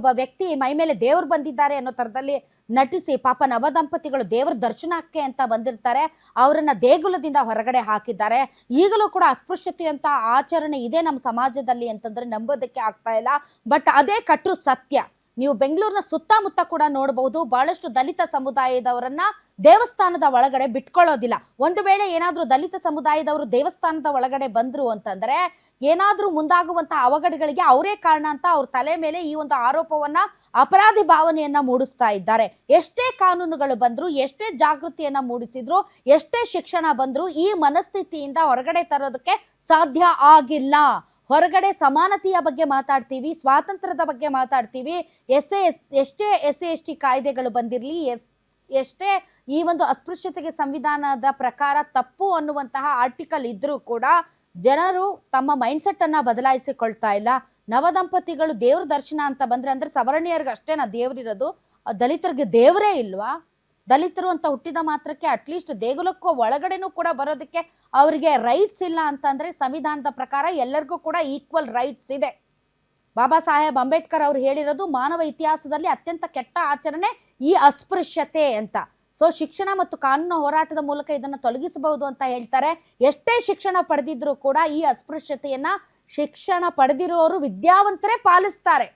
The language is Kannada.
ಒಬ್ಬ ವ್ಯಕ್ತಿ ಮೈ ಮೇಲೆ ದೇವ್ರು ಬಂದಿದ್ದಾರೆ ಅನ್ನೋ ಥರದಲ್ಲಿ ನಟಿಸಿ ಪಾಪ ನವದಂಪತಿಗಳು ದೇವ್ರ ದರ್ಶನಕ್ಕೆ ಅಂತ ಬಂದಿರ್ತಾರೆ, ಅವರನ್ನ ದೇಗುಲದಿಂದ ಹೊರಗಡೆ ಹಾಕಿದ್ದಾರೆ. ಈಗಲೂ ಕೂಡ ಅಸ್ಪೃಶ್ಯತೆ ಅಂತ ಆಚರಣೆ ಇದೆ ನಮ್ಮ ಸಮಾಜದಲ್ಲಿ ಅಂತಂದ್ರೆ ನಂಬೋದಕ್ಕೆ ಆಗ್ತಾ ಇಲ್ಲ. ಬಟ್ ಅದೇ ಕಟ್ರು ಸತ್ಯ. ನೀವು ಬೆಂಗಳೂರಿನ ಸುತ್ತಮುತ್ತ ಕೂಡ ನೋಡಬಹುದು, ಬಹಳಷ್ಟು ದಲಿತ ಸಮುದಾಯದವರನ್ನ ದೇವಸ್ಥಾನದ ಒಳಗಡೆ ಬಿಟ್ಕೊಳ್ಳೋದಿಲ್ಲ. ಒಂದು ವೇಳೆ ಏನಾದ್ರೂ ದಲಿತ ಸಮುದಾಯದವರು ದೇವಸ್ಥಾನದ ಒಳಗಡೆ ಬಂದ್ರು ಅಂತಂದ್ರೆ ಏನಾದ್ರೂ ಮುಂದಾಗುವಂತಹ ಅವಘಡಗಳಿಗೆ ಅವರೇ ಕಾರಣ ಅಂತ ಅವ್ರ ತಲೆ ಮೇಲೆ ಈ ಒಂದು ಆರೋಪವನ್ನ, ಅಪರಾಧಿ ಭಾವನೆಯನ್ನ ಮೂಡಿಸ್ತಾ ಇದ್ದಾರೆ. ಎಷ್ಟೇ ಕಾನೂನುಗಳು ಬಂದ್ರು, ಎಷ್ಟೇ ಜಾಗೃತಿಯನ್ನ ಮೂಡಿಸಿದ್ರು, ಎಷ್ಟೇ ಶಿಕ್ಷಣ ಬಂದ್ರು ಈ ಮನಸ್ಥಿತಿಯಿಂದ ಹೊರಗಡೆ ತರೋದಕ್ಕೆ ಸಾಧ್ಯ ಆಗಿಲ್ಲ. ಹೊರಗಡೆ ಸಮಾನತೆಯ ಬಗ್ಗೆ ಮಾತಾಡ್ತೀವಿ, ಸ್ವಾತಂತ್ರ್ಯದ ಬಗ್ಗೆ ಮಾತಾಡ್ತೀವಿ, ಎಷ್ಟೇ SC/ST ಕಾಯ್ದೆಗಳು ಬಂದಿರಲಿ, ಎಷ್ಟೇ ಈ ಒಂದು ಅಸ್ಪೃಶ್ಯತೆಗೆ ಸಂವಿಧಾನದ ಪ್ರಕಾರ ತಪ್ಪು ಅನ್ನುವಂತಹ ಆರ್ಟಿಕಲ್ ಇದ್ರೂ ಕೂಡ ಜನರು ತಮ್ಮ ಮೈಂಡ್ಸೆಟ್ ಅನ್ನ ಬದಲಾಯಿಸಿಕೊಳ್ತಾ ಇಲ್ಲ. ನವದಂಪತಿಗಳು ದೇವ್ರ ದರ್ಶನ ಅಂತ ಬಂದ್ರೆ ಅಂದ್ರೆ ಸವರ್ಣೀಯರಿಗೆ ಅಷ್ಟೇನಾ ದೇವ್ರಿರೋದು? ದಲಿತರಿಗೆ ದೇವರೇ ಇಲ್ವಾ? ದಲಿತರು ಅಂತ ಹುಟ್ಟಿದ ಮಾತ್ರಕ್ಕೆ ಅಟ್ಲೀಸ್ಟ್ ದೇಗುಲಕ್ಕೂ ಒಳಗಡೆನೂ ಕೂಡ ಬರೋದಕ್ಕೆ ಅವರಿಗೆ ರೈಟ್ಸ್ ಇಲ್ಲ ಅಂತಂದ್ರೆ ಸಂವಿಧಾನದ ಪ್ರಕಾರ ಎಲ್ಲರಿಗೂ ಕೂಡ ಈಕ್ವಲ್ ರೈಟ್ಸ್ ಇದೆ. ಬಾಬಾ ಸಾಹೇಬ್ ಅಂಬೇಡ್ಕರ್ ಅವರು ಹೇಳಿರೋದು ಮಾನವ ಇತಿಹಾಸದಲ್ಲಿ ಅತ್ಯಂತ ಕೆಟ್ಟ ಆಚರಣೆ ಈ ಅಸ್ಪೃಶ್ಯತೆ ಅಂತ. ಸೊ ಶಿಕ್ಷಣ ಮತ್ತು ಕಾನೂನು ಹೋರಾಟದ ಮೂಲಕ ಇದನ್ನ ತೊಲಗಿಸಬಹುದು ಅಂತ ಹೇಳ್ತಾರೆ. ಎಷ್ಟೇ ಶಿಕ್ಷಣ ಪಡೆದಿದ್ರು ಕೂಡ ಈ ಅಸ್ಪೃಶ್ಯತೆಯನ್ನ ಶಿಕ್ಷಣ ಪಡೆದಿರೋರು ವಿದ್ಯಾವಂತರೇ ಪಾಲಿಸ್ತಾರೆ.